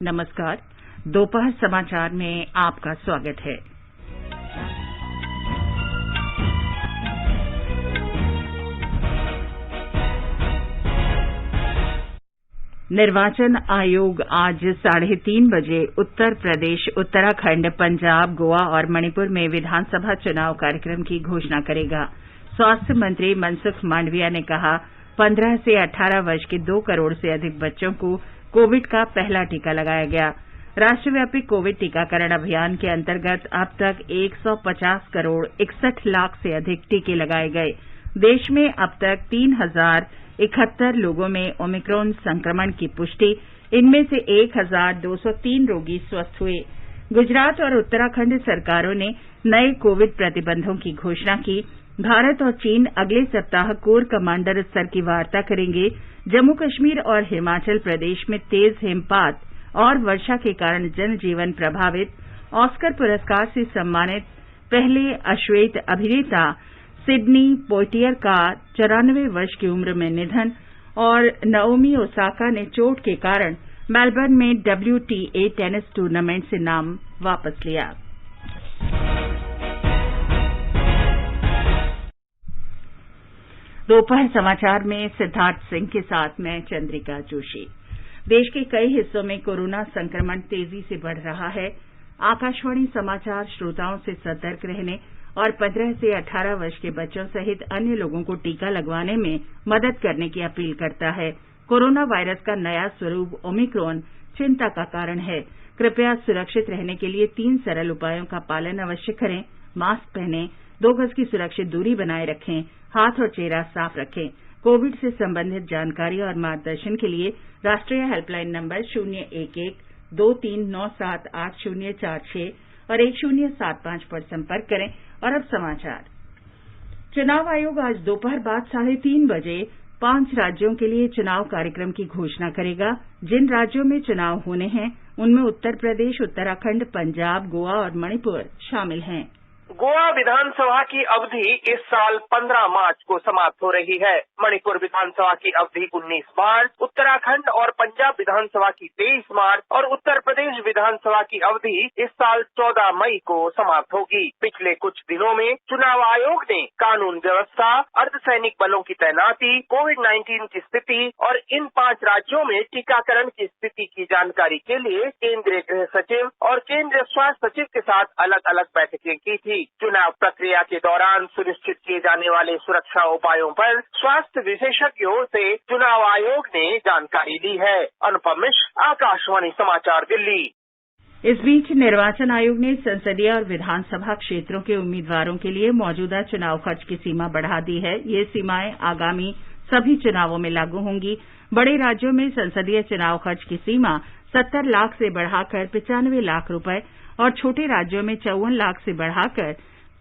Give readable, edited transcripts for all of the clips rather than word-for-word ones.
नमस्कार। दोपहर समाचार में आपका स्वागत है। निर्वाचन आयोग आज 3:30 बजे उत्तर प्रदेश, उत्तराखंड, पंजाब, गोवा और मणिपुर में विधानसभा चुनाव कार्यक्रम की घोषणा करेगा। स्वास्थ्य मंत्री मनसुख मांडविया ने कहा, 15 से 18 वर्ष के 2 करोड़ से अधिक बच्चों को कोविड का पहला टीका लगाया गया। राष्ट्रव्यापी कोविड टीकाकरण अभियान के अंतर्गत अब तक 150 करोड़ 61 लाख से अधिक टीके लगाए गए। देश में अब तक 3071 लोगों में ओमिक्रॉन संक्रमण की पुष्टि, इनमें से 1203 रोगी स्वस्थ हुए। गुजरात और उत्तराखंड सरकारों ने नए कोविड प्रतिबंधों की घोषणा की। भारत और चीन अगले सप्ताह कोर कमांडर स्तर की वार्ता करेंगे। जम्मू कश्मीर और हिमाचल प्रदेश में तेज हिमपात और वर्षा के कारण जनजीवन प्रभावित। ऑस्कर पुरस्कार से सम्मानित पहले अश्वेत अभिनेता सिडनी पोइटियर का 94 वर्ष की उम्र में निधन। और नाओमी ओसाका ने चोट के कारण मेलबर्न में WTA टेनिस टूर्नामेंट से नाम वापस लिया। दोपहर समाचार में सिद्धार्थ सिंह के साथ मैं चंद्रिका जोशी। देश के कई हिस्सों में कोरोना संक्रमण तेजी से बढ़ रहा है। आकाशवाणी समाचार श्रोताओं से सतर्क रहने और 15 से 18 वर्ष के बच्चों सहित अन्य लोगों को टीका लगवाने में मदद करने की अपील करता है। कोरोना वायरस का नया स्वरूप ओमिक्रॉन चिंता का कारण है। कृपया सुरक्षित रहने के लिए 3 सरल उपायों का पालन अवश्य करें। मास्क पहनें, 2 गज की सुरक्षित दूरी बनाए रखें, हाथ और चेहरा साफ रखें। कोविड से संबंधित जानकारी और मार्गदर्शन के लिए राष्ट्रीय हेल्पलाइन नंबर 011-2397-8046 और 1075 पर संपर्क करें। और अब समाचार। चुनाव आयोग आज दोपहर बाद 3:30 बजे 5 राज्यों के लिए चुनाव कार्यक्रम की घोषणा करेगा। जिन राज्यों में चुनाव होने हैं उनमें उत्तर प्रदेश, उत्तराखंड, पंजाब, गोवा और मणिपुर शामिल हैं। गोवा विधानसभा की अवधि इस साल 15 मार्च को समाप्त हो रही है। मणिपुर विधानसभा की अवधि 19 मार्च, उत्तराखंड और पंजाब विधानसभा की 23 मार्च और उत्तर प्रदेश विधानसभा की अवधि इस साल 14 मई को समाप्त होगी। पिछले कुछ दिनों में चुनाव आयोग ने कानून व्यवस्था, अर्धसैनिक बलों की तैनाती, कोविड-19 की स्थिति और इन 5 राज्यों में टीकाकरण की स्थिति की जानकारी के लिए केंद्रीय गृह सचिव और केंद्रीय स्वास्थ्य सचिव के साथ अलग अलग बैठकें की थी। चुनाव प्रक्रिया के दौरान सुनिश्चित किए जाने वाले सुरक्षा उपायों पर स्वास्थ्य विशेषज्ञों से चुनाव आयोग ने जानकारी ली है। अनुपम मिश्र, आकाशवाणी समाचार, दिल्ली। इस बीच निर्वाचन आयोग ने संसदीय और विधानसभा क्षेत्रों के उम्मीदवारों के लिए मौजूदा चुनाव खर्च की सीमा बढ़ा दी है। ये सीमाएं आगामी सभी चुनावों में लागू होंगी। बड़े राज्यों में संसदीय चुनाव खर्च की सीमा 70 लाख से बढ़ाकर 95 लाख रुपए और छोटे राज्यों में 54 लाख से बढ़ाकर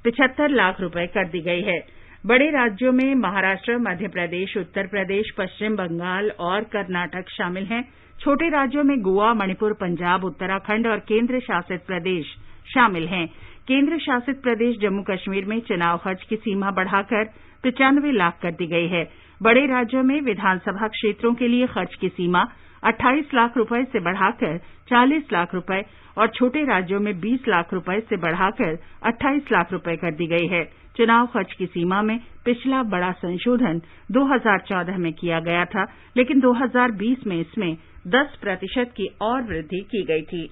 75 लाख रुपए कर दी गई है। बड़े राज्यों में महाराष्ट्र, मध्य प्रदेश, उत्तर प्रदेश, पश्चिम बंगाल और कर्नाटक शामिल हैं। छोटे राज्यों में गोवा, मणिपुर, पंजाब, उत्तराखंड और केंद्र शासित प्रदेश शामिल हैं। केंद्र शासित प्रदेश जम्मू कश्मीर में चुनाव खर्च की सीमा बढ़ाकर 95 लाख कर दी गई है। बड़े राज्यों में विधानसभा क्षेत्रों के लिए खर्च की सीमा 28 लाख रुपए से बढ़ाकर 40 लाख रुपए और छोटे राज्यों में 20 लाख रुपए से बढ़ाकर 28 लाख रुपए कर दी गई है। चुनाव खर्च की सीमा में पिछला बड़ा संशोधन 2014 में किया गया था, लेकिन 2020 में इसमें 10% की और वृद्धि की गई थी।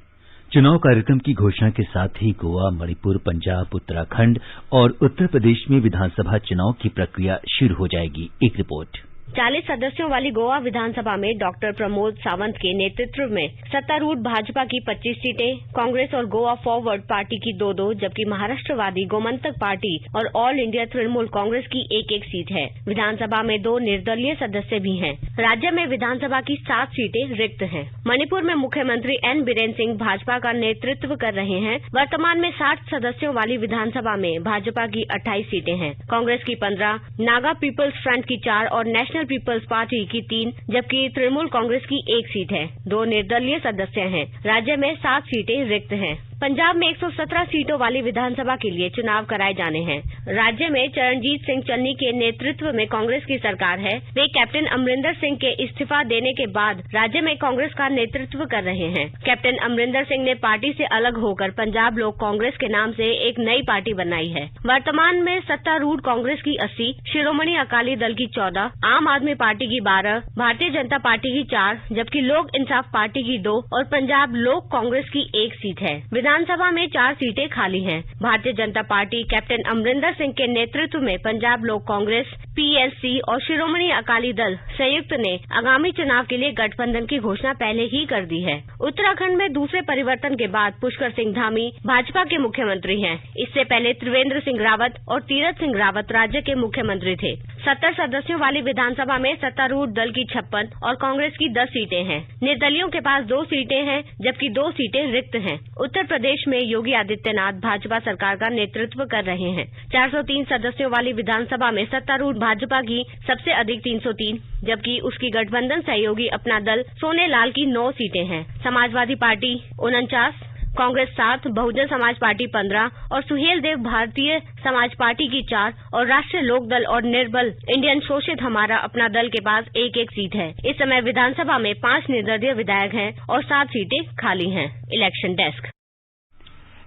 चुनाव कार्यक्रम की घोषणा के साथ ही गोवा, मणिपुर, पंजाब, उत्तराखंड और उत्तर प्रदेश में विधानसभा चुनाव की प्रक्रिया शुरू हो जाएगी। एक रिपोर्ट। 40 सदस्यों वाली गोवा विधानसभा में डॉक्टर प्रमोद सावंत के नेतृत्व में सत्तारूढ़ भाजपा की 25 सीटें, कांग्रेस और गोवा फॉरवर्ड पार्टी की 2-2, जबकि महाराष्ट्रवादी गोमंतक पार्टी और ऑल इंडिया तृणमूल कांग्रेस की 1-1 सीट है। विधानसभा में 2 निर्दलीय सदस्य भी हैं। राज्य में विधानसभा की 7 सीटें रिक्त हैं। मणिपुर में मुख्यमंत्री एन बीरेन सिंह भाजपा का नेतृत्व कर रहे हैं। वर्तमान में 60 सदस्यों वाली विधानसभा में भाजपा की 28 सीटें हैं। कांग्रेस की 15, नागा पीपल्स फ्रंट की 4 और नेशनल पीपल्स पार्टी की 3, जबकि तृणमूल कांग्रेस की 1 सीट है। 2 निर्दलीय सदस्य हैं। राज्य में 7 सीटें रिक्त हैं। पंजाब में 117 सीटों वाली विधानसभा के लिए चुनाव कराए जाने हैं। राज्य में चरणजीत सिंह चन्नी के नेतृत्व में कांग्रेस की सरकार है। वे कैप्टन अमरिंदर सिंह के इस्तीफा देने के बाद राज्य में कांग्रेस का नेतृत्व कर रहे हैं। कैप्टन अमरिंदर सिंह ने पार्टी से अलग होकर पंजाब लोक कांग्रेस के नाम से एक नई पार्टी बनाई है। वर्तमान में सत्तारूढ़ कांग्रेस की 80, शिरोमणि अकाली दल की 14, आम आदमी पार्टी की 12, भारतीय जनता पार्टी की 4, जबकि लोक इंसाफ पार्टी की 2 और पंजाब लोक कांग्रेस की 1 सीट है। विधानसभा में 4 सीटें खाली हैं। भारतीय जनता पार्टी कैप्टन अमरिंदर सिंह के नेतृत्व में पंजाब लोक कांग्रेस, PLC और शिरोमणि अकाली दल संयुक्त ने आगामी चुनाव के लिए गठबंधन की घोषणा पहले ही कर दी है। उत्तराखंड में दूसरे परिवर्तन के बाद पुष्कर सिंह धामी भाजपा के मुख्यमंत्री हैं। इससे पहले त्रिवेंद्र सिंह रावत और तीरथ सिंह रावत राज्य के मुख्यमंत्री थे। 70 सदस्यों वाली विधानसभा में सत्तारूढ़ दल की 56 और कांग्रेस की 10 सीटें हैं। निर्दलियों के पास 2 सीटें हैं, जबकि 2 सीटें रिक्त हैं। उत्तर प्रदेश में योगी आदित्यनाथ भाजपा सरकार का नेतृत्व कर रहे हैं। 403 सदस्यों वाली विधानसभा में सत्तारूढ़ भाजपा की सबसे अधिक 303, जबकि उसकी गठबंधन सहयोगी अपना दल सोनेलाल की 9 सीटें हैं। समाजवादी पार्टी 49, कांग्रेस 7, बहुजन समाज पार्टी 15 और सुहेल देव भारतीय समाज पार्टी की 4 और राष्ट्रीय लोकदल और निर्बल इंडियन शोषित हमारा अपना दल के पास 1-1 सीट है। इस समय विधानसभा में 5 निर्दलीय विधायक हैं और 7 सीटें खाली हैं। Election desk.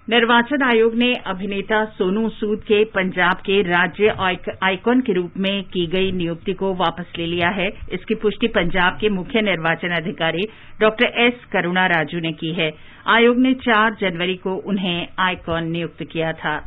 निर्वाचन आयोग ने अभिनेता सोनू सूद के पंजाब के राज्य आइकॉन के रूप में की गई नियुक्ति को वापस ले लिया है। इसकी पुष्टि पंजाब के मुख्य निर्वाचन अधिकारी डॉक्टर एस करुणा राजू ने की है। आयोग ने 4 जनवरी को उन्हें आइकॉन नियुक्त किया था।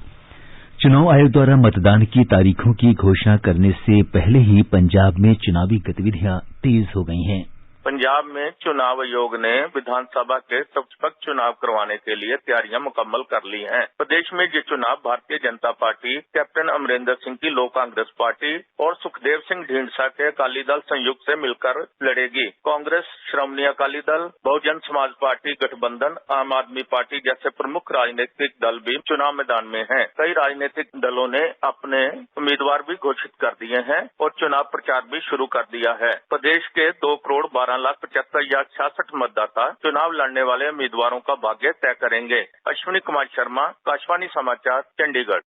चुनाव आयोग द्वारा मतदान की तारीखों की घोषणा करने से पहले ही पंजाब में चुनावी गतिविधियां तेज हो गई हैं। पंजाब में चुनाव आयोग ने विधानसभा के निष्पक्ष चुनाव करवाने के लिए तैयारियां मुकम्मल कर ली हैं। प्रदेश में ये चुनाव भारतीय जनता पार्टी, कैप्टन अमरिंदर सिंह की लोक कांग्रेस पार्टी और सुखदेव सिंह ढींढसा के अकाली दल संयुक्त से मिलकर लड़ेगी। कांग्रेस, श्रोमणी अकाली दल, बहुजन समाज पार्टी गठबंधन, आम आदमी पार्टी जैसे प्रमुख राजनीतिक दल भी चुनाव मैदान में हैं। कई राजनीतिक दलों ने अपने उम्मीदवार भी घोषित कर दिए हैं और चुनाव प्रचार भी शुरू कर दिया है। प्रदेश के 2,12,75,66 मतदाता चुनाव लड़ने वाले उम्मीदवारों का भाग्य तय करेंगे। अश्विनी कुमार शर्मा, आकाशवाणी समाचार, चंडीगढ़।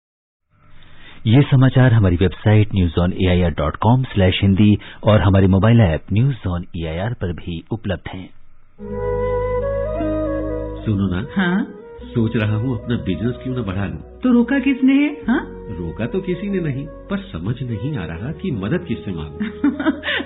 ये समाचार हमारी वेबसाइट newsonair.com/हिंदी और हमारे mobile app news on AIR पर भी उपलब्ध हैं। सुनो ना, हाँ? सोच रहा हूँ अपना बिजनेस क्यों न बढ़ा लूं। तो रोका किसने है? हाँ? रोका तो किसी ने नहीं, पर समझ नहीं आ रहा कि मदद किससे मांगूं।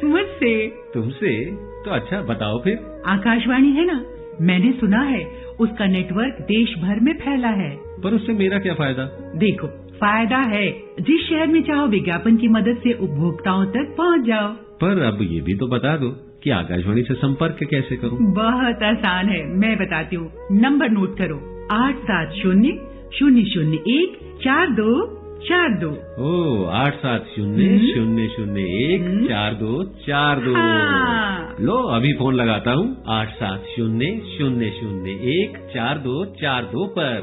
मुझसे। तुमसे? तो अच्छा बताओ फिर। आकाशवाणी है ना, मैंने सुना है उसका नेटवर्क देश भर में फैला है। पर उससे मेरा क्या फायदा? देखो, फायदा है। जिस शहर में चाहो विज्ञापन की मदद से उपभोक्ताओं तक पहुंच जाओ। पर अब ये भी तो बता दो कि आकाशवाणी से संपर्क कैसे करूं? बहुत आसान है, मैं बताती हूँ। नंबर नोट करो, 870-001-4242। ओ 870-001-4242। हाँ। लो अभी फोन लगाता हूँ 870-001-4242 पर।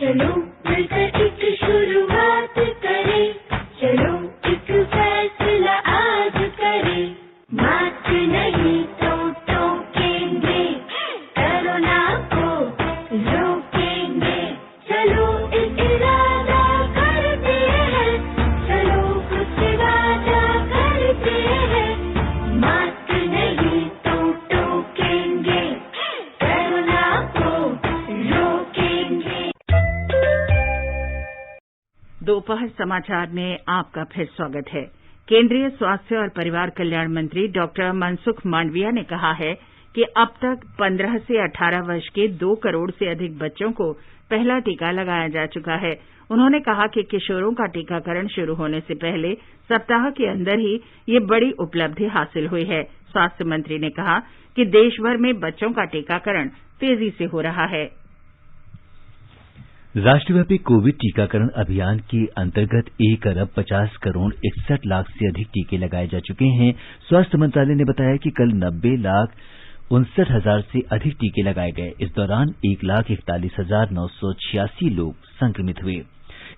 चलो मिलकर एक शुरुआत करें, चलो एक फैसला आज करें, मास्क नहीं तो टोकेंगे, कोरोना को रोकेंगे, चलो एक इरादा करते हैं, चलो कुछ वादा करते हैं, मास्क नहीं तो टोकेंगे, कोरोना को रोकेंगे। दोपहर समाचार में आपका फिर स्वागत है। केंद्रीय स्वास्थ्य और परिवार कल्याण मंत्री डॉक्टर मनसुख मांडविया ने कहा है कि अब तक 15 से 18 वर्ष के 2 करोड़ से अधिक बच्चों को पहला टीका लगाया जा चुका है। उन्होंने कहा कि किशोरों का टीकाकरण शुरू होने से पहले सप्ताह के अंदर ही ये बड़ी उपलब्धि हासिल हुई है। स्वास्थ्य मंत्री ने कहा कि देश भर में बच्चों का टीकाकरण तेजी से हो रहा है। राष्ट्रव्यापी कोविड टीकाकरण अभियान के अंतर्गत 1,50,61,61 लाख से अधिक टीके लगाए जा चुके हैं। स्वास्थ्य मंत्रालय ने बताया कि कल 90,59,000 से अधिक टीके लगाए गए। इस दौरान 1,41,986 लोग संक्रमित हुए।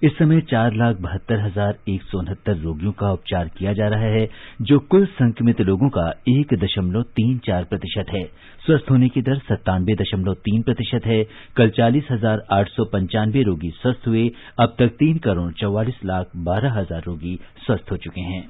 इस समय 4,72,169 रोगियों का उपचार किया जा रहा है, जो कुल संक्रमित लोगों का 1.34% है। स्वस्थ होने की दर 97.3% है। कल 40,895 रोगी स्वस्थ हुए। अब तक 3,44,12,000 रोगी स्वस्थ हो चुके हैं।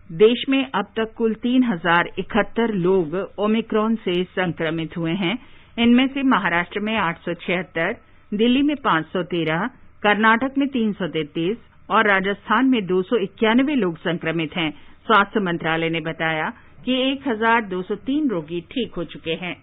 देश में अब तक कुल 3,071 लोग ओमिक्रॉन से संक्रमित हुए हैं। इनमें से महाराष्ट्र में 876, दिल्ली में 513, कर्नाटक में 333 और राजस्थान में 291 लोग संक्रमित हैं। स्वास्थ्य मंत्रालय ने बताया कि 1,203 रोगी ठीक हो चुके हैं।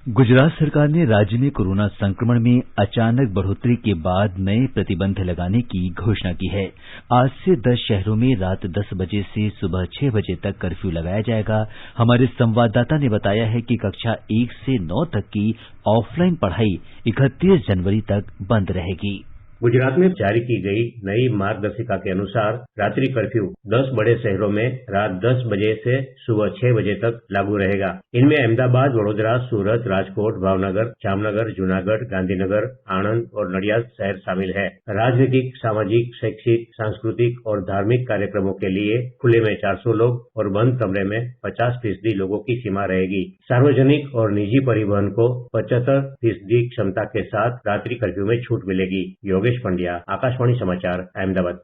गुजरात सरकार ने राज्य में कोरोना संक्रमण में अचानक बढ़ोतरी के बाद नए प्रतिबंध लगाने की घोषणा की है। आज से 10 शहरों में रात 10 बजे से सुबह 6 बजे तक कर्फ्यू लगाया जाएगा। हमारे संवाददाता ने बताया है कि कक्षा 1 से 9 तक की ऑफलाइन पढ़ाई 31 जनवरी तक बंद रहेगी। गुजरात में जारी की गई नई मार्गदर्शिका के अनुसार रात्रि कर्फ्यू 10 बड़े शहरों में रात 10 बजे से सुबह 6 बजे तक लागू रहेगा। इनमें अहमदाबाद, वडोदरा, सूरत, राजकोट, भावनगर, जामनगर, जूनागढ़, गांधीनगर, आणंद और नडियाद शहर शामिल है। राजनीतिक, सामाजिक, शैक्षिक, सांस्कृतिक और धार्मिक कार्यक्रमों के लिए खुले में 400 लोग और बंद कमरे में 50% लोगों की सीमा रहेगी। सार्वजनिक और निजी परिवहन को 75% क्षमता के साथ रात्रि कर्फ्यू में छूट मिलेगी। योगेश पंड्या, आकाशवाणी समाचार, अहमदाबाद।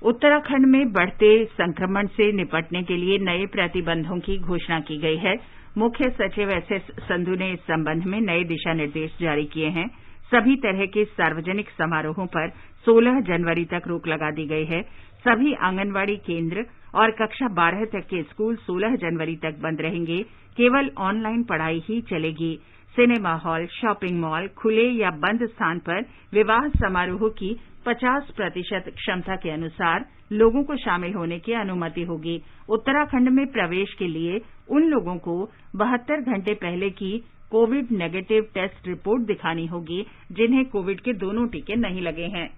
उत्तराखंड में बढ़ते संक्रमण से निपटने के लिए नए प्रतिबंधों की घोषणा की गई है। मुख्य सचिव एसएस संधू ने इस संबंध में नए दिशा निर्देश जारी किए हैं। सभी तरह के सार्वजनिक समारोहों पर 16 जनवरी तक रोक लगा दी गई है। सभी आंगनवाड़ी केंद्र और कक्षा 12 तक के स्कूल 16 जनवरी तक बंद रहेंगे। केवल ऑनलाइन पढ़ाई ही चलेगी। सिनेमा हॉल, शॉपिंग मॉल, खुले या बंद स्थान पर विवाह समारोह की 50% क्षमता के अनुसार लोगों को शामिल होने की अनुमति होगी। उत्तराखंड में प्रवेश के लिए उन लोगों को 72 घंटे पहले की कोविड नेगेटिव टेस्ट रिपोर्ट दिखानी होगी जिन्हें कोविड के दोनों टीके नहीं लगे हैं।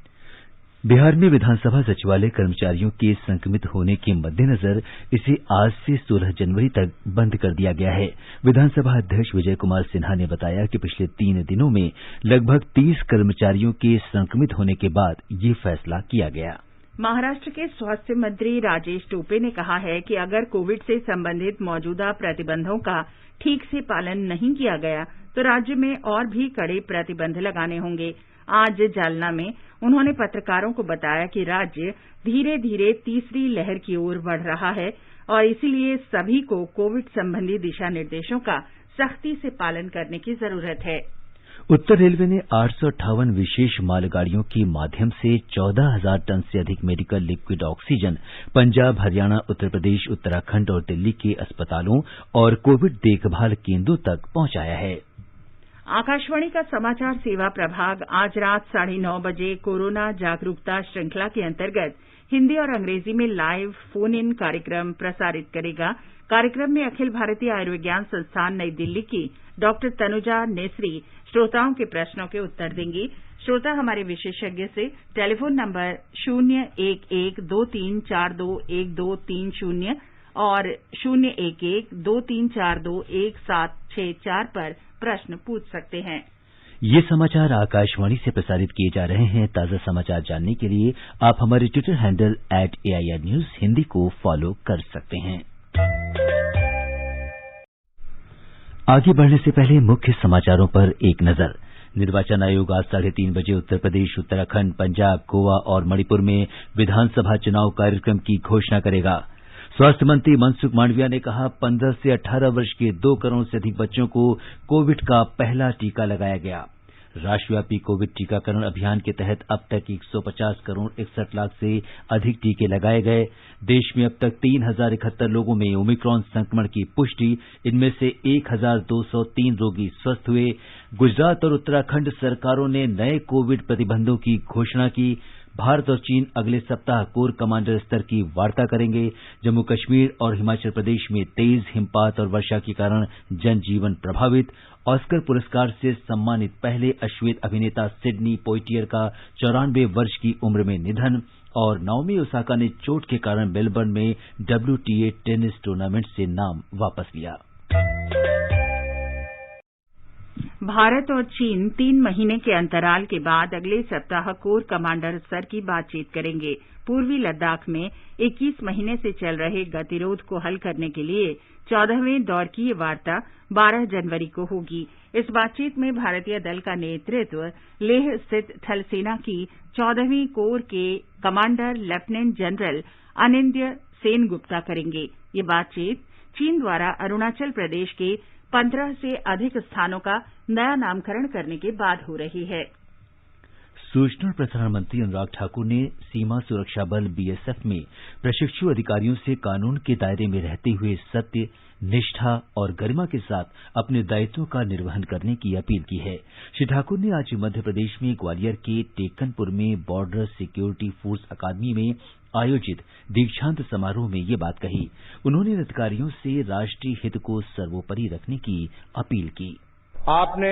बिहार में विधानसभा सचिवालय कर्मचारियों के संक्रमित होने के मद्देनजर इसे आज से 16 जनवरी तक बंद कर दिया गया है। विधानसभा अध्यक्ष विजय कुमार सिन्हा ने बताया कि पिछले 3 दिनों में लगभग 30 कर्मचारियों के संक्रमित होने के बाद ये फैसला किया गया। महाराष्ट्र के स्वास्थ्य मंत्री राजेश टोपे ने कहा है कि अगर कोविड से संबंधित मौजूदा प्रतिबंधों का ठीक से पालन नहीं किया गया तो राज्य में और भी कड़े प्रतिबंध लगाने होंगे। आज जालना में उन्होंने पत्रकारों को बताया कि राज्य धीरे धीरे तीसरी लहर की ओर बढ़ रहा है और इसीलिए सभी को कोविड संबंधी दिशा निर्देशों का सख्ती से पालन करने की जरूरत है। उत्तर रेलवे ने 858 विशेष मालगाड़ियों के माध्यम से 14,000 टन से अधिक medical liquid oxygen Punjab, Haryana, Uttar Pradesh, Uttarakhand और दिल्ली के अस्पतालों और कोविड देखभाल केंद्रों तक पहुंचाया है। आकाशवाणी का समाचार सेवा प्रभाग आज रात 9:30 बजे कोरोना जागरूकता श्रृंखला के अंतर्गत हिंदी और अंग्रेजी में लाइव फोन इन कार्यक्रम प्रसारित करेगा। कार्यक्रम में अखिल भारतीय आयुर्विज्ञान संस्थान नई दिल्ली की डॉक्टर तनुजा नेसरी श्रोताओं के प्रश्नों के उत्तर देंगी। श्रोता हमारे विशेषज्ञ से टेलीफोन नंबर 01123421230 और 01123421764 पर प्रश्न पूछ सकते हैं। ये समाचार आकाशवाणी से प्रसारित किए जा रहे हैं। ताज़ा समाचार जानने के लिए आप हमारे Twitter handle @AIR News Hindi को फॉलो कर सकते हैं। आगे बढ़ने से पहले मुख्य समाचारों पर एक नजर। निर्वाचन आयोग आज 3:30 बजे उत्तर प्रदेश, उत्तराखंड, पंजाब, गोवा और मणिपुर में विधानसभा चुनाव कार्यक्रम की घोषणा करेगा। स्वास्थ्य मंत्री मनसुख मांडविया ने कहा 15 से 18 वर्ष के 2 करोड़ से अधिक बच्चों को कोविड का पहला टीका लगाया गया। राष्ट्रव्यापी कोविड टीकाकरण अभियान के तहत अब तक 150 करोड़ 61 लाख से अधिक टीके लगाए गए। देश में अब तक 3,071 लोगों में ओमिक्रॉन संक्रमण की पुष्टि, इनमें से 1,203 रोगी स्वस्थ हुए। गुजरात और उत्तराखंड सरकारों ने नए कोविड प्रतिबंधों की घोषणा की। भारत और चीन अगले सप्ताह कोर कमांडर स्तर की वार्ता करेंगे। जम्मू कश्मीर और हिमाचल प्रदेश में तेज हिमपात और वर्षा के कारण जनजीवन प्रभावित। ऑस्कर पुरस्कार से सम्मानित पहले अश्वेत अभिनेता सिडनी पोइटियर का 94 वर्ष की उम्र में निधन। और नाओमी ओसाका ने चोट के कारण मेलबर्न में WTA टेनिस टूर्नामेंट से नाम वापस लिया। भारत और चीन 3 महीने के अंतराल के बाद अगले सप्ताह कोर कमांडर स्तर की बातचीत करेंगे। पूर्वी लद्दाख में 21 महीने से चल रहे गतिरोध को हल करने के लिए 14वें दौर की ये वार्ता 12 जनवरी को होगी। इस बातचीत में भारतीय दल का नेतृत्व लेह स्थित थल सेना की 14वीं कोर के कमांडर लेफ्टिनेंट जनरल अनिंद्य सेनगुप्ता करेंगे। ये बातचीत चीन द्वारा अरुणाचल प्रदेश के 15 से अधिक स्थानों का नया नामकरण करने के बाद हो रही है। सूचना और प्रसारण मंत्री अनुराग ठाकुर ने सीमा सुरक्षा बल बीएसएफ में प्रशिक्षु अधिकारियों से कानून के दायरे में रहते हुए सत्य, निष्ठा और गरिमा के साथ अपने दायित्वों का निर्वहन करने की अपील की है। श्री ठाकुर ने आज मध्य प्रदेश में ग्वालियर के टेकनपुर में बॉर्डर सिक्योरिटी फोर्स अकादमी में आयोजित दीक्षांत समारोह में ये बात कही। उन्होंने अधिकारियों से राष्ट्रीय हित को सर्वोपरि रखने की अपील की। आपने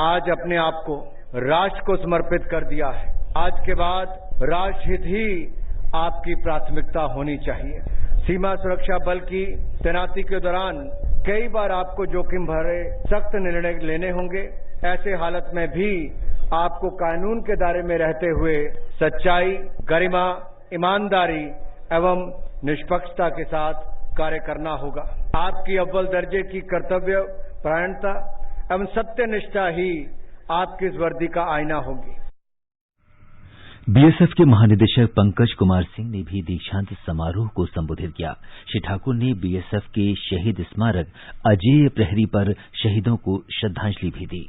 आज अपने आप को राष्ट्र को समर्पित कर दिया है। आज के बाद राष्ट्रहित ही आपकी प्राथमिकता होनी चाहिए। सीमा सुरक्षा बल की तैनाती के दौरान कई बार आपको जोखिम भरे सख्त निर्णय लेने होंगे। ऐसे हालत में भी आपको कानून के दायरे में रहते हुए सच्चाई, गरिमा, ईमानदारी एवं निष्पक्षता के साथ कार्य करना होगा। आपकी अव्वल दर्जे की कर्तव्य परायणता एवं सत्यनिष्ठा ही आपकी इस वर्दी का आईना होगी। बीएसएफ के महानिदेशक पंकज कुमार सिंह ने भी दीक्षांत समारोह को संबोधित किया। श्री ठाकुर ने बीएसएफ के शहीद स्मारक अजेय प्रहरी पर शहीदों को श्रद्धांजलि भी दी।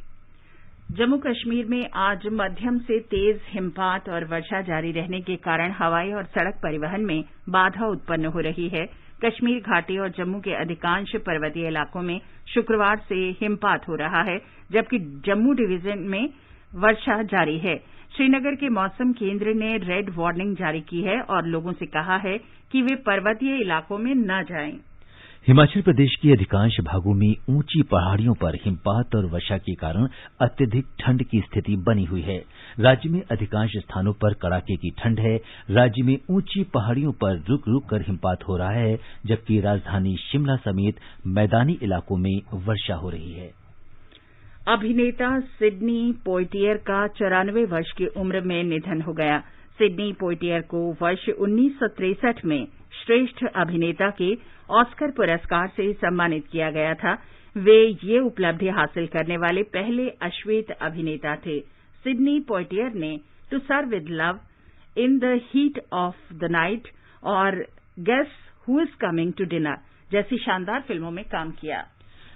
जम्मू कश्मीर में आज मध्यम से तेज हिमपात और वर्षा जारी रहने के कारण हवाई और सड़क परिवहन में बाधा उत्पन्न हो रही है। कश्मीर घाटी और जम्मू के अधिकांश पर्वतीय इलाकों में शुक्रवार से हिमपात हो रहा है, जबकि जम्मू डिवीजन में वर्षा जारी है। श्रीनगर के मौसम केंद्र ने रेड वार्निंग जारी की है और लोगों से कहा है कि वे पर्वतीय इलाकों में न जाएं। हिमाचल प्रदेश के अधिकांश भागों में ऊंची पहाड़ियों पर हिमपात और वर्षा के कारण अत्यधिक ठंड की स्थिति बनी हुई है। राज्य में अधिकांश स्थानों पर कड़ाके की ठंड है। राज्य में ऊंची पहाड़ियों पर रुक रुक कर हिमपात हो रहा है, जबकि राजधानी शिमला समेत मैदानी इलाकों में वर्षा हो रही है। अभिनेता सिडनी पोइटियर का 94 वर्ष की उम्र में निधन हो गया। सिडनी पोइटियर को वर्ष 1963 में श्रेष्ठ अभिनेता के ऑस्कर पुरस्कार से सम्मानित किया गया था। वे ये उपलब्धि हासिल करने वाले पहले अश्वेत अभिनेता थे। सिडनी पोइटियर ने to sir with love, in the heat of the night और guess who is coming to dinner जैसी शानदार फिल्मों में काम किया।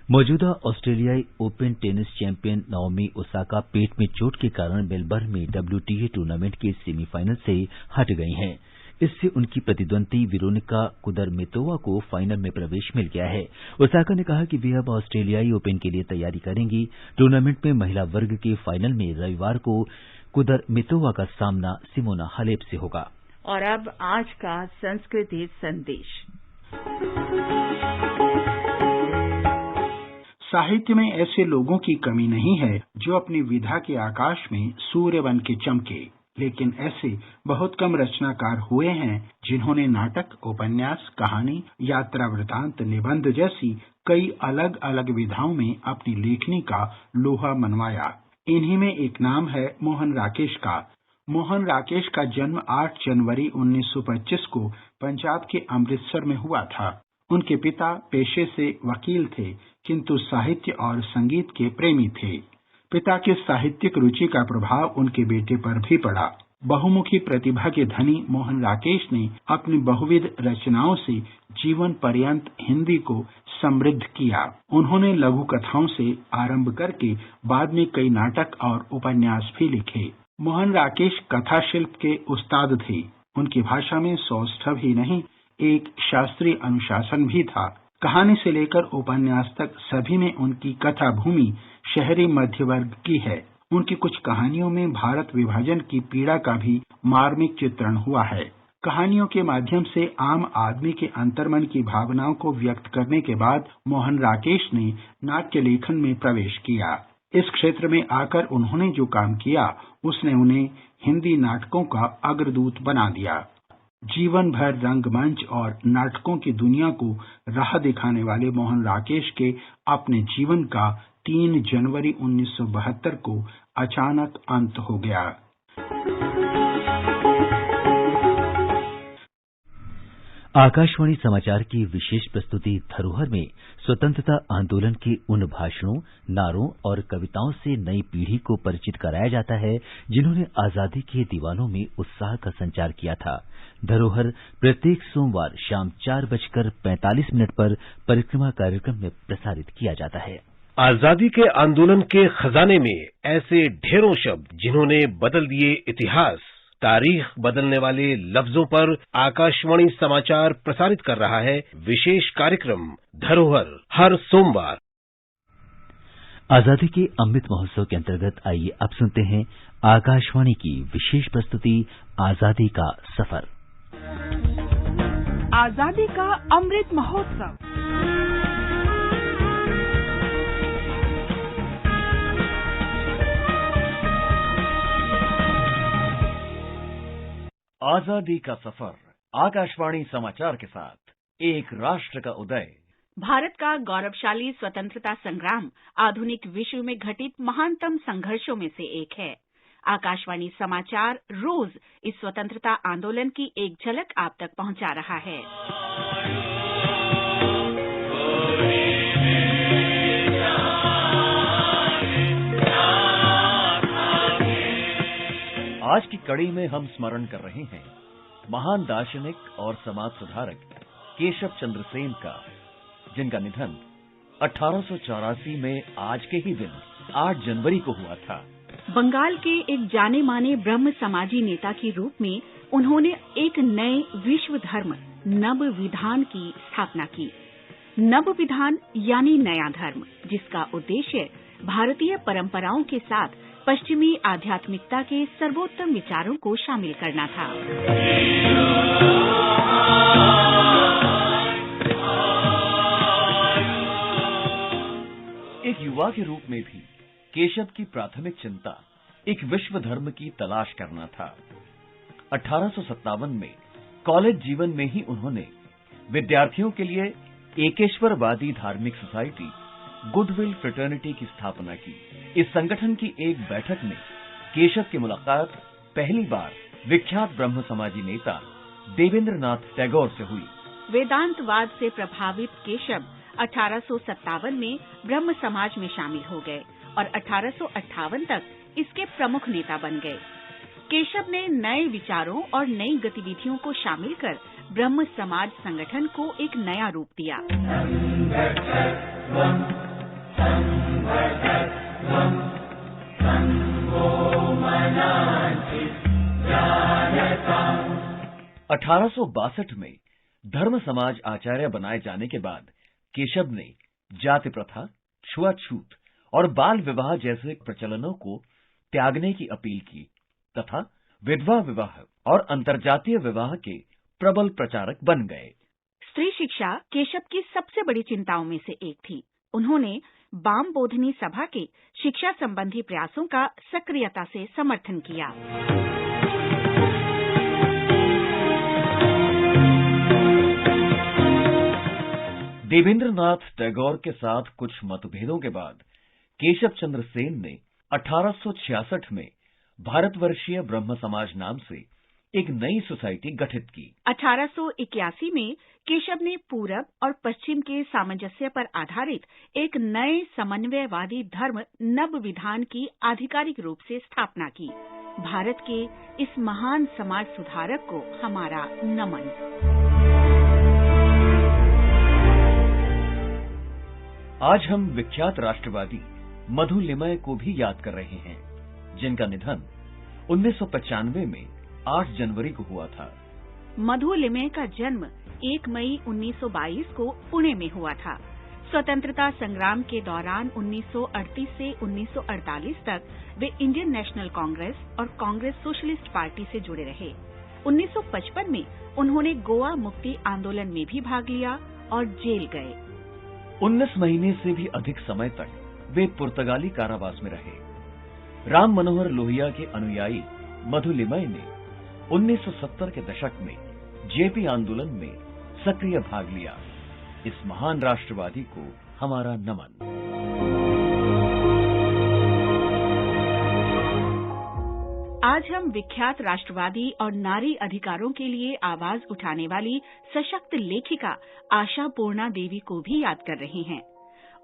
मौजूदा ऑस्ट्रेलियाई open tennis champion Naomi Osaka पेट में चोट के कारण मेलबर्न में WTA टूर्नामेंट के सेमीफाइनल से हट गई हैं। इससे उनकी प्रतिद्वंदी वेरोनिका कुदरमेतोवा को फाइनल में प्रवेश मिल गया है। ओसाका ने कहा कि वे अब ऑस्ट्रेलियाई ओपन के लिए तैयारी करेंगी। टूर्नामेंट में महिला वर्ग के फाइनल में रविवार को कुदरमेतोवा का सामना सिमोना हालेप से होगा। और अब आज का संस्कृति संदेश। साहित्य में ऐसे लोगों की कमी नहीं है जो अपनी विधा के आकाश में सूर्य बन के चमके, लेकिन ऐसे बहुत कम रचनाकार हुए हैं जिन्होंने नाटक, उपन्यास, कहानी, यात्रा वृतांत, निबंध जैसी कई अलग अलग विधाओं में अपनी लेखनी का लोहा मनवाया। इन्हीं में एक नाम है मोहन राकेश का। मोहन राकेश का जन्म 8 जनवरी 1925 को पंजाब के अमृतसर में हुआ था। उनके पिता पेशे से वकील थे, किंतु साहित्य और संगीत के प्रेमी थे। पिता की साहित्यिक रुचि का प्रभाव उनके बेटे पर भी पड़ा। बहुमुखी प्रतिभा के धनी मोहन राकेश ने अपनी बहुविध रचनाओं से जीवन पर्यंत हिंदी को समृद्ध किया। उन्होंने लघु कथाओं से आरंभ करके बाद में कई नाटक और उपन्यास भी लिखे। मोहन राकेश कथा शिल्प के उस्ताद थे। उनकी भाषा में सौष्ठव ही नहीं, एक शास्त्रीय अनुशासन भी था। कहानी से लेकर उपन्यास तक सभी में उनकी कथा भूमि शहरी मध्य वर्ग की है। उनकी कुछ कहानियों में भारत विभाजन की पीड़ा का भी मार्मिक चित्रण हुआ है। कहानियों के माध्यम से आम आदमी के अंतर्मन की भावनाओं को व्यक्त करने के बाद मोहन राकेश ने नाट्य लेखन में प्रवेश किया। इस क्षेत्र में आकर उन्होंने जो काम किया उसने उन्हें हिंदी नाटकों का अग्रदूत बना दिया। जीवन भर रंगमंच और नाटकों की दुनिया को राह दिखाने वाले मोहन राकेश के अपने जीवन का 3 जनवरी 1972 को अचानक अंत हो गया। आकाशवाणी समाचार की विशेष प्रस्तुति धरोहर में स्वतंत्रता आंदोलन के उन भाषणों, नारों और कविताओं से नई पीढ़ी को परिचित कराया जाता है जिन्होंने आजादी के दीवानों में उत्साह का संचार किया था। धरोहर प्रत्येक सोमवार शाम 4:45 पर परिक्रमा कार्यक्रम में प्रसारित किया जाता है। आजादी के आंदोलन के खजाने में ऐसे ढेरों शब्द जिन्होंने बदल दिए इतिहास, तारीख बदलने वाले लफ्जों पर आकाशवाणी समाचार प्रसारित कर रहा है विशेष कार्यक्रम धरोहर, हर सोमवार। आजादी के अमृत महोत्सव के अंतर्गत आइए अब सुनते हैं आकाशवाणी की विशेष प्रस्तुति आजादी का सफर। आजादी का अमृत महोत्सव। आजादी का सफर, आकाशवाणी समाचार के साथ एक राष्ट्र का उदय। भारत का गौरवशाली स्वतंत्रता संग्राम आधुनिक विश्व में घटित महानतम संघर्षों में से एक है। आकाशवाणी समाचार रोज इस स्वतंत्रता आंदोलन की एक झलक आप तक पहुंचा रहा है। आज की कड़ी में हम स्मरण कर रहे हैं महान दार्शनिक और समाज सुधारक केशव चंद्र सेन का, जिनका निधन 1884 में आज के ही दिन 8 जनवरी को हुआ था। बंगाल के एक जाने माने ब्रह्म समाजी नेता के रूप में उन्होंने एक नए विश्व धर्म नव विधान की स्थापना की। नव विधान यानी नया धर्म, जिसका उद्देश्य भारतीय परंपराओं के साथ पश्चिमी आध्यात्मिकता के सर्वोत्तम विचारों को शामिल करना था। एक युवा के रूप में भी केशव की प्राथमिक चिंता एक विश्व धर्म की तलाश करना था। 1857 में कॉलेज जीवन में ही उन्होंने विद्यार्थियों के लिए एकेश्वरवादी धार्मिक सोसाइटी गुडविल फ्रेटर्निटी की स्थापना की। इस संगठन की एक बैठक में केशव की मुलाकात पहली बार विख्यात ब्रह्म समाजी नेता देवेंद्रनाथ टैगोर से हुई। वेदांतवाद से प्रभावित केशव 1857 में ब्रह्म समाज में शामिल हो गए और 1858 तक इसके प्रमुख नेता बन गए। केशव ने नए विचारों और नई गतिविधियों को शामिल कर ब्रह्म समाज संगठन को एक नया रूप दिया। 1862 में धर्म समाज आचार्य बनाए जाने के बाद केशव ने जाति प्रथा, छुआछूत और बाल विवाह जैसे प्रचलनों को त्यागने की अपील की तथा विधवा विवाह और अंतर्जातीय विवाह के प्रबल प्रचारक बन गए। स्त्री शिक्षा केशव की सबसे बड़ी चिंताओं में से एक थी। उन्होंने बाम बोधनी सभा के शिक्षा संबंधी प्रयासों का सक्रियता से समर्थन किया। देवेंद्रनाथ टैगोर के साथ कुछ मतभेदों के बाद केशव चंद्र सेन ने 1866 में भारतवर्षीय ब्रह्म समाज नाम से एक नई सोसाइटी गठित की। 1881 में केशव ने पूरब और पश्चिम के सामंजस्य पर आधारित एक नए समन्वयवादी धर्म नव विधान की आधिकारिक रूप से स्थापना की। भारत के इस महान समाज सुधारक को हमारा नमन। आज हम विख्यात राष्ट्रवादी मधु लिमय को भी याद कर रहे हैं, जिनका निधन 1995 में 8 जनवरी को हुआ था। मधु लिमय का जन्म 1 मई 1922 को पुणे में हुआ था। स्वतंत्रता संग्राम के दौरान 1938 से 1948 तक वे इंडियन नेशनल कांग्रेस और कांग्रेस सोशलिस्ट पार्टी से जुड़े रहे। 1955 में उन्होंने गोवा मुक्ति आंदोलन में भी भाग लिया और जेल गए। 19 महीने से भी अधिक समय तक वे पुर्तगाली कारावास में रहे। राम मनोहर लोहिया के अनुयायी मधु लिमय ने 1970 के दशक में जेपी आंदोलन में सक्रिय भाग लिया। इस महान राष्ट्रवादी को हमारा नमन। आज हम विख्यात राष्ट्रवादी और नारी अधिकारों के लिए आवाज उठाने वाली सशक्त लेखिका आशा पूर्णा देवी को भी याद कर रहे हैं।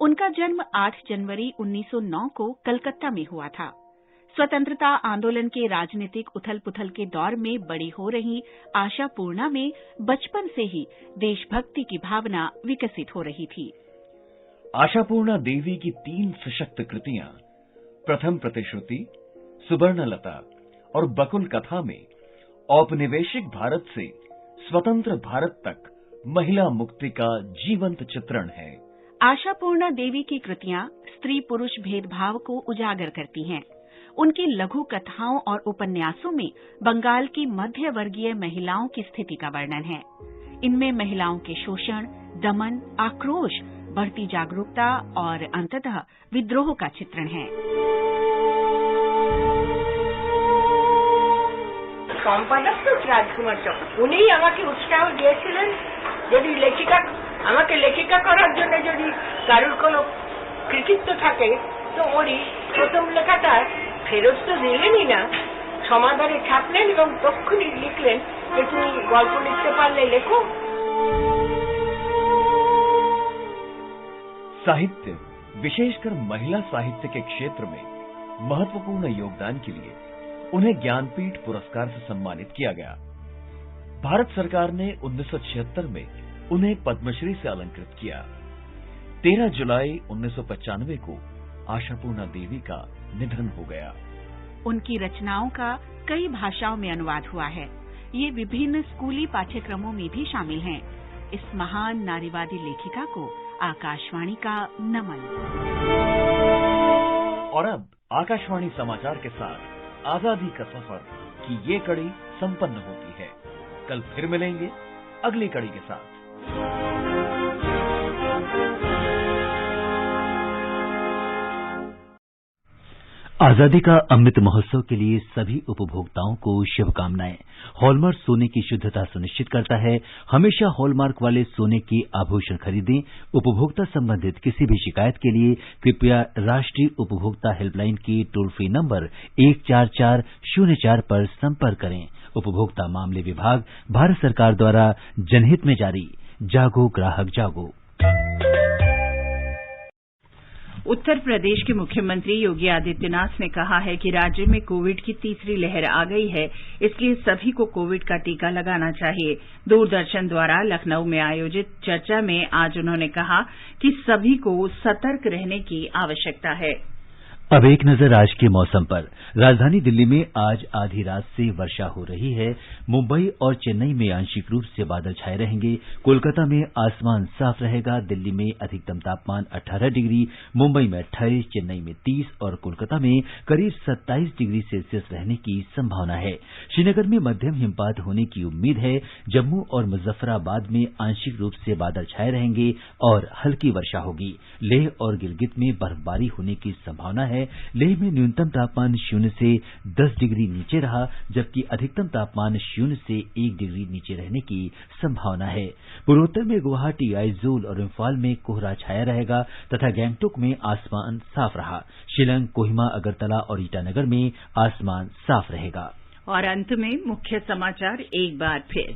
उनका जन्म 8 जनवरी 1909 को कलकत्ता में हुआ था। स्वतंत्रता आंदोलन के राजनीतिक उथल-पुथल के दौर में बड़ी हो रही आशा पूर्णा में बचपन से ही देशभक्ति की भावना विकसित हो रही थी। आशापूर्णा देवी की 3 सशक्त कृतियां प्रथम प्रतिश्रुति, सुवर्णलता और बकुल कथा में औपनिवेशिक भारत से स्वतंत्र भारत तक महिला मुक्ति का जीवंत चित्रण है। आशापूर्णा देवी की कृतियां स्त्री पुरुष भेदभाव को उजागर करती हैं। उनकी लघु कथाओं और उपन्यासों में बंगाल की मध्य वर्गीय महिलाओं की स्थिति का वर्णन है। इनमें महिलाओं के शोषण, दमन, आक्रोश, बढ़ती जागरूकता और अंततः विद्रोह का चित्रण है। সম্পাদক তো রাজকুমার চক্র, উনি আমাকে উৎসাহ দিয়েছিলেন যদি আমাকে লেখিকা করার জন্য যদি কারোর কোনো কৃতিত্ব থাকে তো উনি প্রথম লেখাটা ফেরত তো দিলেনই না, সমাধানে ছাপলেন এবং তক্ষুনি লিখলেন যে তুমি গল্প লিখতে পারলে লেখো। साहित्य, विशेषकर महिला साहित्य के क्षेत्र में महत्वपूर्ण योगदान के लिए उन्हें ज्ञानपीठ पुरस्कार से सम्मानित किया गया। भारत सरकार ने 1976 में उन्हें पद्मश्री से अलंकृत किया। 13 जुलाई 1995 को आशापूर्णा देवी का निधन हो गया। उनकी रचनाओं का कई भाषाओं में अनुवाद हुआ है। ये विभिन्न स्कूली पाठ्यक्रमों में भी शामिल हैं। इस महान नारीवादी लेखिका को आकाशवाणी का नमन। और अब आकाशवाणी समाचार के साथ आजादी का सफर की ये कड़ी संपन्न होती है। कल फिर मिलेंगे अगली कड़ी के साथ। आजादी का अमृत महोत्सव के लिए सभी उपभोक्ताओं को शुभकामनाएं। हॉलमार्क सोने की शुद्धता सुनिश्चित करता है। हमेशा हॉलमार्क वाले सोने के आभूषण खरीदें। उपभोक्ता संबंधित किसी भी शिकायत के लिए कृपया राष्ट्रीय उपभोक्ता हेल्पलाइन के टोल फ्री नंबर 14404 पर संपर्क करें। उपभोक्ता मामले विभाग, भारत सरकार द्वारा जनहित में जारी। जागो ग्राहक जागो। उत्तर प्रदेश के मुख्यमंत्री योगी आदित्यनाथ ने कहा है कि राज्य में कोविड की तीसरी लहर आ गई है, इसलिए सभी को कोविड का टीका लगाना चाहिए। दूरदर्शन द्वारा लखनऊ में आयोजित चर्चा में आज उन्होंने कहा कि सभी को सतर्क रहने की आवश्यकता है। अब एक नजर आज के मौसम पर। राजधानी दिल्ली में आज आधी रात से वर्षा हो रही है। मुंबई और चेन्नई में आंशिक रूप से बादल छाए रहेंगे। कोलकाता में आसमान साफ रहेगा। दिल्ली में अधिकतम तापमान 18 डिग्री, मुंबई में 28, चेन्नई में 30 और कोलकाता में करीब 27 डिग्री सेल्सियस रहने की संभावना है। श्रीनगर में मध्यम हिमपात होने की उम्मीद है। जम्मू और मुजफ्फराबाद में आंशिक रूप से बादल छाए रहेंगे और हल्की वर्षा होगी। लेह और गिलगित में बर्फबारी होने की संभावना है। लेह में न्यूनतम तापमान 0 से 10 डिग्री नीचे रहा, जबकि अधिकतम तापमान 0 से 1 डिग्री नीचे रहने की संभावना है। पूर्वोत्तर में गुवाहाटी, आइजोल और इम्फाल में कोहरा छाया रहेगा तथा गैंगटोक में आसमान साफ रहा। शिलंग, कोहिमा, अगरतला और ईटानगर में आसमान साफ रहेगा। और अंत में मुख्य समाचार एक बार फिर।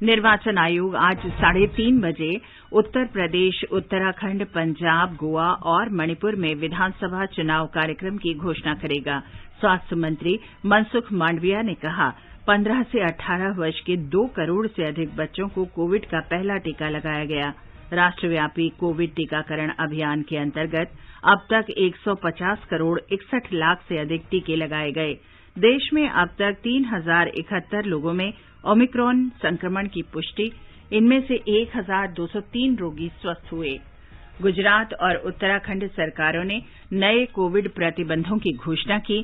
निर्वाचन आयोग आज 3:30 बजे उत्तर प्रदेश, उत्तराखंड, पंजाब, गोवा और मणिपुर में विधानसभा चुनाव कार्यक्रम की घोषणा करेगा। स्वास्थ्य मंत्री मनसुख मांडविया ने कहा 15 से 18 वर्ष के 2 करोड़ से अधिक बच्चों को कोविड का पहला टीका लगाया गया। राष्ट्रव्यापी कोविड टीकाकरण अभियान के अंतर्गत अब तक 150 करोड़ 61 लाख से अधिक टीके लगाए गए। देश में अब तक 3071 लोगों में ओमिक्रॉन संक्रमण की पुष्टि, इनमें से 1203 रोगी स्वस्थ हुए। गुजरात और उत्तराखंड सरकारों ने नए कोविड प्रतिबंधों की घोषणा की।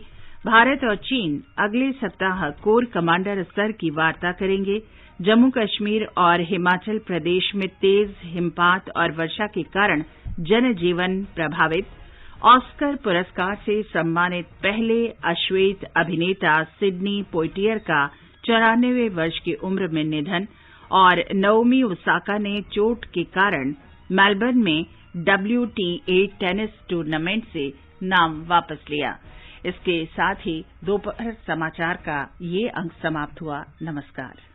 भारत और चीन अगले सप्ताह कोर कमांडर स्तर की वार्ता करेंगे। जम्मू कश्मीर और हिमाचल प्रदेश में तेज हिमपात और वर्षा के कारण जनजीवन प्रभावित। ऑस्कर पुरस्कार से सम्मानित पहले अश्वेत अभिनेता सिडनी पोइटियर का 94 वर्ष की उम्र में निधन। और नाओमी ओसाका ने चोट के कारण मेलबर्न में WTA टेनिस टूर्नामेंट से नाम वापस लिया। इसके साथ ही दोपहर समाचार का ये अंक समाप्त हुआ। नमस्कार।